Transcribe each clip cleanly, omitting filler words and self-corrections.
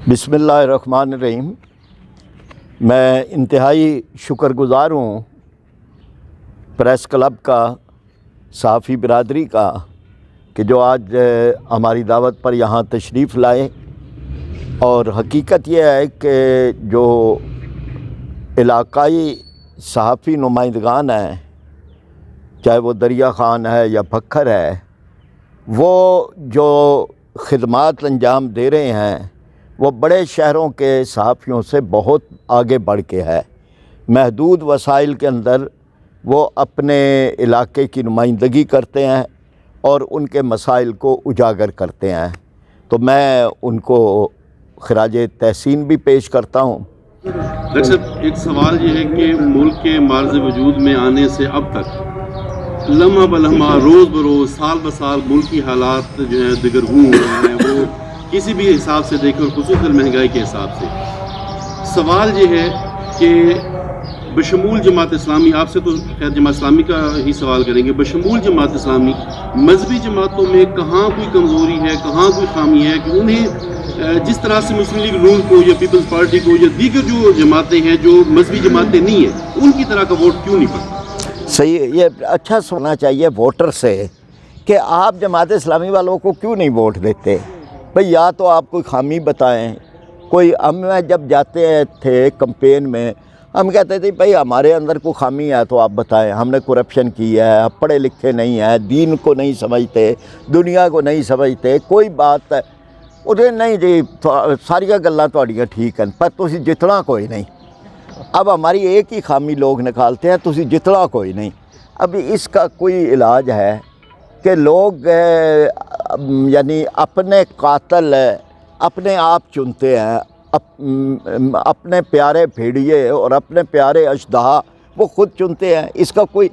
بسم اللہ الرحمن الرحیم۔ میں انتہائی شکر گزار ہوں پریس کلب کا، صحافی برادری کا، کہ جو آج ہماری دعوت پر یہاں تشریف لائے۔ اور حقیقت یہ ہے کہ جو علاقائی صحافی نمائندگان ہیں، چاہے وہ دریا خان ہے یا بھکھر ہے، وہ جو خدمات انجام دے رہے ہیں وہ بڑے شہروں کے صحافیوں سے بہت آگے بڑھ کے ہے۔ محدود وسائل کے اندر وہ اپنے علاقے کی نمائندگی کرتے ہیں اور ان کے مسائل کو اجاگر کرتے ہیں، تو میں ان کو خراج تحسین بھی پیش کرتا ہوں۔ ڈاکٹر صاحب، ایک سوال یہ ہے کہ ملک کے معرض وجود میں آنے سے اب تک لمحہ بلمحہ، روز بروز، سال بسال ملک کی حالات جو ہیں دگرگوں ہو رہے ہیں، وہ کسی بھی حساب سے دیکھیں، اور خصوصاً مہنگائی کے حساب سے۔ سوال یہ ہے کہ بشمول جماعت اسلامی، آپ سے تو خیر جماعت اسلامی کا ہی سوال کریں گے، بشمول جماعت اسلامی مذہبی جماعتوں میں کہاں کوئی کمزوری ہے، کہاں کوئی خامی ہے کہ انہیں جس طرح سے مسلم لیگ نون کو یا پیپلز پارٹی کو یا دیگر جو جماعتیں ہیں جو مذہبی جماعتیں نہیں ہیں، ان کی طرح کا ووٹ کیوں نہیں پڑتا؟ صحیح، یہ اچھا سننا چاہیے ووٹر سے کہ آپ جماعت اسلامی والوں کو کیوں نہیں ووٹ دیتے۔ بھئی یا تو آپ کوئی خامی بتائیں۔ ہم جب جاتے تھے کمپین میں، ہم کہتے تھے بھئی ہمارے اندر کوئی خامی ہے تو آپ بتائیں، ہم نے کرپشن کی ہے، آپ پڑھے لکھے نہیں ہیں، دین کو نہیں سمجھتے، دنیا کو نہیں سمجھتے، کوئی بات ہے انہیں نہیں جی ساریاں گلاں تہاڈیاں ٹھیک ہیں پر تسی جتنا کوئی نہیں۔ اب ہماری ایک ہی خامی لوگ نکالتے ہیں، تسی جتنا کوئی نہیں۔ اب اس کا کوئی علاج ہے کہ لوگ یعنی اپنے قاتل اپنے آپ چنتے ہیں، اپنے پیارے بھیڑیے اور اپنے پیارے اشدہا وہ خود چنتے ہیں۔ اس کا کوئی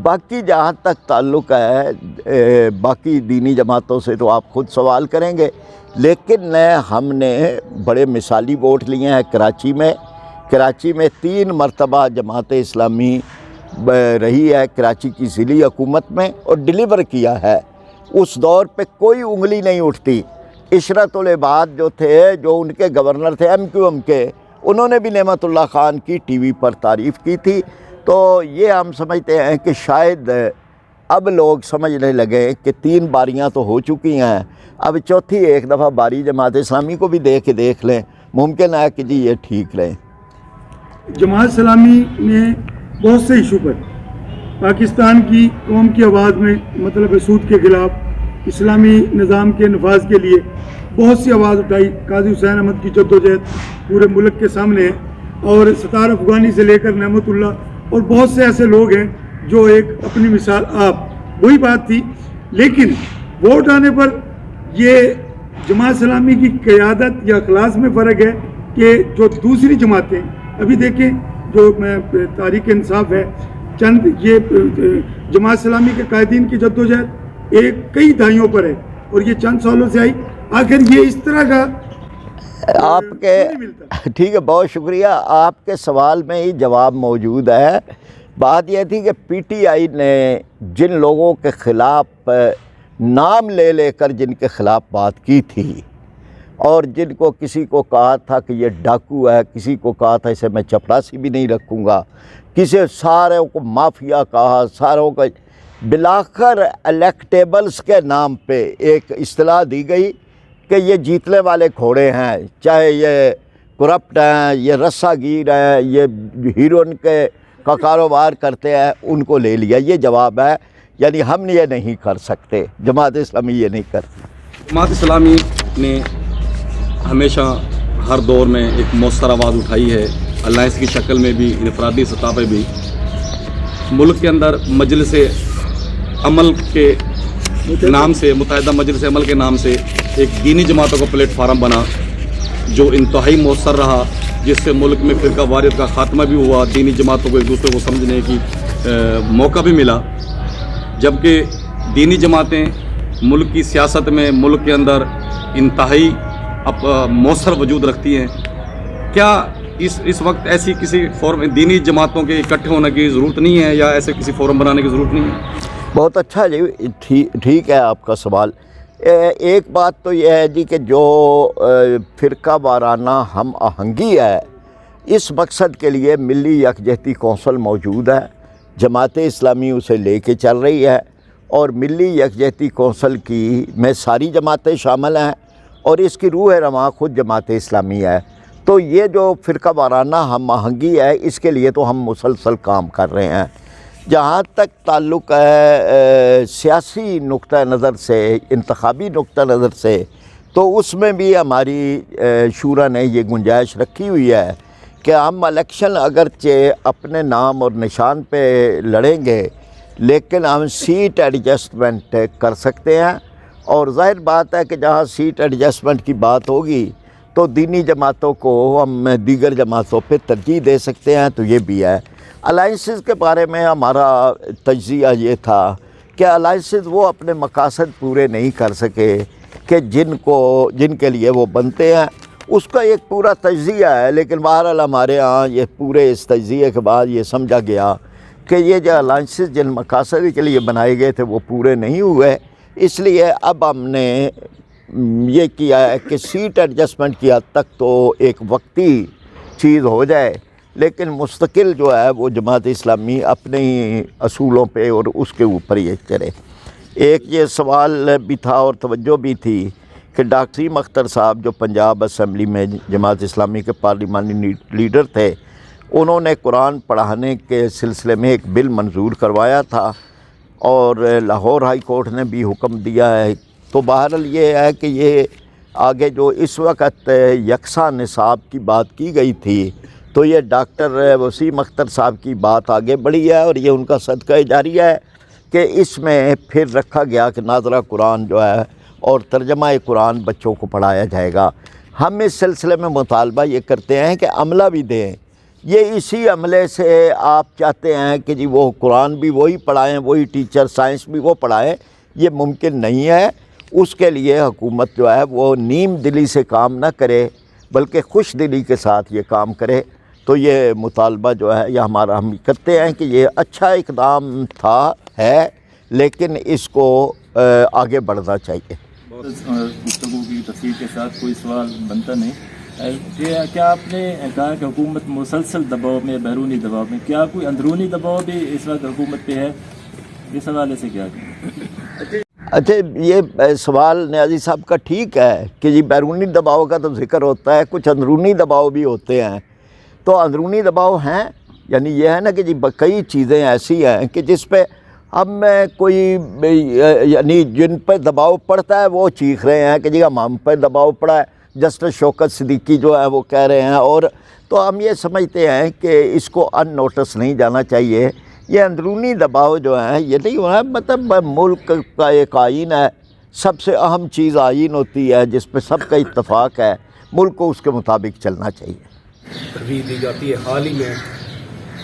باقی جہاں تک تعلق ہے باقی دینی جماعتوں سے تو آپ خود سوال کریں گے، لیکن ہم نے بڑے مثالی ووٹ لیے ہیں۔ کراچی میں 3 مرتبہ جماعت اسلامی رہی ہے کراچی کی ضلعی حکومت میں اور ڈیلیور کیا ہے۔ اس دور پہ کوئی انگلی نہیں اٹھتی۔ عشرت العباد جو تھے، جو ان کے گورنر تھے MQM کے، انہوں نے بھی نعمت اللہ خان کی ٹی وی پر تعریف کی تھی۔ تو یہ ہم سمجھتے ہیں کہ شاید اب لوگ سمجھنے لگے کہ 3 باریاں تو ہو چکی ہیں، اب چوتھی ایک دفعہ باری جماعت اسلامی کو بھی دیکھ لیں، ممکن ہے کہ جی یہ ٹھیک رہے۔ جماعت اسلامی نے بہت سے ایشو پر پاکستان کی قوم کی آواز میں مطلب سود کے خلاف، اسلامی نظام کے نفاذ کے لیے بہت سی آواز اٹھائی۔ قاضی حسین احمد کی جدوجہد پورے ملک کے سامنے ہے، اور ستار افغانی سے لے کر نعمت اللہ اور بہت سے ایسے لوگ ہیں جو ایک اپنی مثال آپ، وہی بات تھی۔ لیکن ووٹ آنے پر یہ جماعت اسلامی کی قیادت یا اخلاص میں فرق ہے کہ جو دوسری جماعتیں ابھی دیکھیں، جو تحریک انصاف ہے، چند یہ جماعت اسلامی کے قائدین کی جدوجہد کئی دہائیوں پر ہے اور یہ چند سالوں سے آئی، آخر یہ اس طرح کا آپ کے ٹھیک ہے، بہت شکریہ۔ آپ کے سوال میں ہی جواب موجود ہے۔ بات یہ تھی کہ PTI نے جن لوگوں کے خلاف نام لے کر جن کے خلاف بات کی تھی، اور جن کو کسی کو کہا تھا کہ یہ ڈاکو ہے، کسی کو کہا تھا اسے میں چپڑاسی بھی نہیں رکھوں گا، کسی ساروں کو مافیا کہا، ساروں کو، بلاخر الیکٹیبلز کے نام پہ ایک اصطلاح دی گئی کہ یہ جیتنے والے گھوڑے ہیں، چاہے یہ کرپٹ ہیں، یہ رسا گیر ہیں، یہ ہیروئن کا کاروبار کرتے ہیں، ان کو لے لیا۔ یہ جواب ہے، یعنی ہم یہ نہیں کر سکتے، جماعت اسلامی یہ نہیں کرتی۔ جماعت اسلامی نے ہمیشہ ہر دور میں ایک مؤثر آواز اٹھائی ہے، الائنس کی شکل میں بھی، انفرادی سطح پہ بھی۔ ملک کے اندر مجلس عمل کے نام سے، متحدہ مجلس عمل کے نام سے ایک دینی جماعتوں کا پلیٹ فارم بنا جو انتہائی مؤثر رہا، جس سے ملک میں فرقہ واریت کا خاتمہ بھی ہوا، دینی جماعتوں کو ایک دوسرے کو سمجھنے کی موقع بھی ملا۔ جبکہ دینی جماعتیں ملک کی سیاست میں، ملک کے اندر انتہائی مؤثر وجود رکھتی ہیں، کیا اس وقت ایسی کسی فورم دینی جماعتوں کے اکٹھے ہونے کی ضرورت نہیں ہے، یا ایسے کسی فورم بنانے کی ضرورت نہیں ہے؟ بہت اچھا جی، ٹھیک ہے آپ کا سوال۔ ایک بات تو یہ ہے جی کہ جو فرقہ وارانہ ہم آہنگی ہے، اس مقصد کے لیے ملی یکجہتی کونسل موجود ہے، جماعت اسلامی اسے لے کے چل رہی ہے، اور ملی یکجہتی کونسل کی میں ساری جماعتیں شامل ہیں، اور اس کی روح رواں خود جماعت اسلامی ہے۔ تو یہ جو فرقہ وارانہ ہم آہنگی ہے، اس کے لیے تو ہم مسلسل کام کر رہے ہیں۔ جہاں تک تعلق ہے سیاسی نقطہ نظر سے، انتخابی نقطہ نظر سے، تو اس میں بھی ہماری شورا نے یہ گنجائش رکھی ہوئی ہے کہ ہم الیکشن اگرچہ اپنے نام اور نشان پہ لڑیں گے، لیکن ہم سیٹ ایڈجسٹمنٹ کر سکتے ہیں، اور ظاہر بات ہے کہ جہاں سیٹ ایڈجسٹمنٹ کی بات ہوگی تو دینی جماعتوں کو ہم دیگر جماعتوں پہ ترجیح دے سکتے ہیں، تو یہ بھی ہے۔ الائنسز کے بارے میں ہمارا تجزیہ یہ تھا کہ الائنسز وہ اپنے مقاصد پورے نہیں کر سکے کہ جن کے لیے وہ بنتے ہیں، اس کا ایک پورا تجزیہ ہے، لیکن بہرحال ہمارے ہاں یہ پورے اس تجزیے کے بعد یہ سمجھا گیا کہ یہ جو الائنسز جن مقاصد کے لیے بنائے گئے تھے وہ پورے نہیں ہوئے، اس لیے اب ہم نے یہ کیا ہے کہ سیٹ ایڈجسٹمنٹ کی حد تک تو ایک وقتی چیز ہو جائے، لیکن مستقل جو ہے وہ جماعت اسلامی اپنے ہی اصولوں پہ اور اس کے اوپر یہ چلے۔ ایک یہ سوال بھی تھا اور توجہ بھی تھی کہ ڈاکٹر سیم اختر صاحب جو پنجاب اسمبلی میں جماعت اسلامی کے پارلیمانی لیڈر تھے، انہوں نے قرآن پڑھانے کے سلسلے میں ایک بل منظور کروایا تھا، اور لاہور ہائی کورٹ نے بھی حکم دیا ہے۔ تو بہرحال یہ ہے کہ یہ آگے جو اس وقت یکساں نصاب کی بات کی گئی تھی، تو یہ ڈاکٹر وسیم اختر صاحب کی بات آگے بڑھی ہے، اور یہ ان کا صدقہ جاریہ ہے کہ اس میں پھر رکھا گیا کہ ناظرہ قرآن جو ہے اور ترجمہ قرآن بچوں کو پڑھایا جائے گا۔ ہم اس سلسلے میں مطالبہ یہ کرتے ہیں کہ عملہ بھی دیں۔ یہ اسی عملے سے آپ چاہتے ہیں کہ جی وہ قرآن بھی وہی پڑھائیں، وہی ٹیچر، سائنس بھی وہ پڑھائیں، یہ ممکن نہیں ہے۔ اس کے لیے حکومت جو ہے وہ نیم دلی سے کام نہ کرے، بلکہ خوش دلی کے ساتھ یہ کام کرے۔ تو یہ مطالبہ جو ہے یہ ہمارا ہم کرتے ہیں کہ یہ اچھا اقدام ہے، لیکن اس کو آگے بڑھنا چاہیے۔ گفتگو کی تفصیل کے ساتھ کوئی سوال بنتا نہیں۔ کیا آپ نے کہا کہ حکومت مسلسل دباؤ میں، بیرونی دباؤ میں، کیا کوئی اندرونی دباؤ بھی اس وقت حکومت پہ ہے؟ اس حوالے سے کیا کہیں؟ اچھا، یہ سوال نیازی صاحب کا ٹھیک ہے کہ جی بیرونی دباؤ کا تو ذکر ہوتا ہے، کچھ اندرونی دباؤ بھی ہوتے ہیں۔ تو اندرونی دباؤ ہیں، یعنی یہ ہے نا کہ جی کئی چیزیں ایسی ہیں کہ جس پہ ہم کوئی یعنی جن پہ دباؤ پڑتا ہے وہ چیخ رہے ہیں کہ جی ہم پہ دباؤ پڑا ہے۔ جسٹس شوکت صدیقی جو ہے وہ کہہ رہے ہیں، اور تو ہم یہ سمجھتے ہیں کہ اس کو ان نوٹس نہیں جانا چاہیے۔ یہ اندرونی دباؤ جو ہے یہ نہیں ہو رہا ہے، مطلب ملک کا ایک آئین ہے، سب سے اہم چیز آئین ہوتی ہے جس پہ سب کا اتفاق ہے، ملک کو اس کے مطابق چلنا چاہیے۔ ترغیب دی جاتی ہے۔ حال ہی میں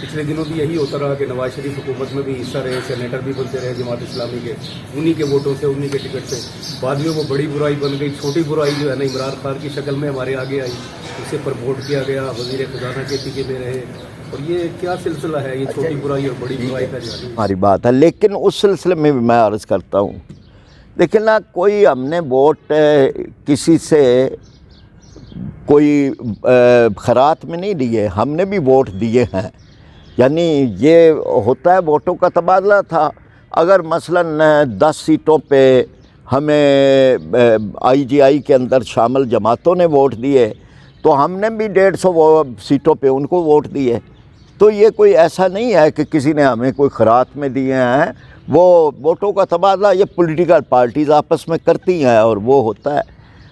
پچھلے دنوں بھی یہی ہوتا رہا کہ نواز شریف حکومت میں بھی حصہ رہے، سینیٹر بھی بنتے رہے جماعت اسلامی کے، انہی کے ووٹوں سے، انہی کے ٹکٹ سے۔ بعد میں وہ بڑی برائی بن گئی، چھوٹی برائی جو ہے نا عمران خان کی شکل میں ہمارے آگے آئی، اسے پرموٹ کیا گیا، وزیر خزانہ کے ٹکے میں رہے۔ اور یہ کیا سلسلہ ہے، یہ چھوٹی برائی اور بڑی برائی کا جاری؟ ہماری بات ہے، لیکن اس سلسلے میں بھی میں عرض کرتا ہوں، لیکن نہ کوئی ہم نے ووٹ کسی سے کوئی خیرات میں نہیں لیے، ہم نے بھی ووٹ دیے ہیں۔ یعنی یہ ہوتا ہے ووٹوں کا تبادلہ تھا۔ اگر مثلاً 10 سیٹوں پہ ہمیں IGI کے اندر شامل جماعتوں نے ووٹ دیے تو ہم نے بھی 150 سیٹوں پہ ان کو ووٹ دیے۔ تو یہ کوئی ایسا نہیں ہے کہ کسی نے ہمیں کوئی خیرات میں دیے ہیں، وہ ووٹوں کا تبادلہ یہ پولیٹیکل پارٹیز آپس میں کرتی ہیں اور وہ ہوتا ہے۔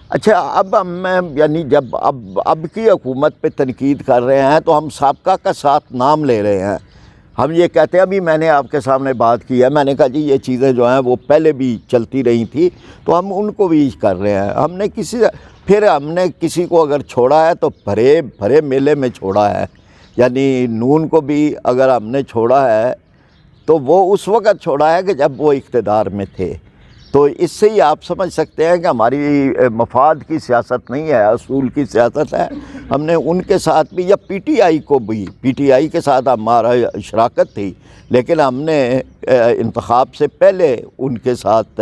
اچھا، اب ہم یعنی جب اب کی حکومت پہ تنقید کر رہے ہیں تو ہم سابقہ کا ساتھ نام لے رہے ہیں۔ ہم یہ کہتے ہیں، ابھی میں نے آپ کے سامنے بات کی ہے، میں نے کہا جی یہ چیزیں جو ہیں وہ پہلے بھی چلتی رہی تھی، تو ہم ان کو بھی کر رہے ہیں۔ ہم نے کسی کو اگر چھوڑا ہے تو بھرے میلے میں چھوڑا ہے، یعنی نون کو بھی اگر ہم نے چھوڑا ہے تو وہ اس وقت چھوڑا ہے کہ جب وہ اقتدار میں تھے۔ تو اس سے ہی آپ سمجھ سکتے ہیں کہ ہماری مفاد کی سیاست نہیں ہے، اصول کی سیاست ہے۔ ہم نے ان کے ساتھ بھی، یا PTI کو بھی، PTI کے ساتھ ہمارا شراکت تھی، لیکن ہم نے انتخاب سے پہلے ان کے ساتھ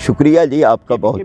شکریہ جی آپ کا بہت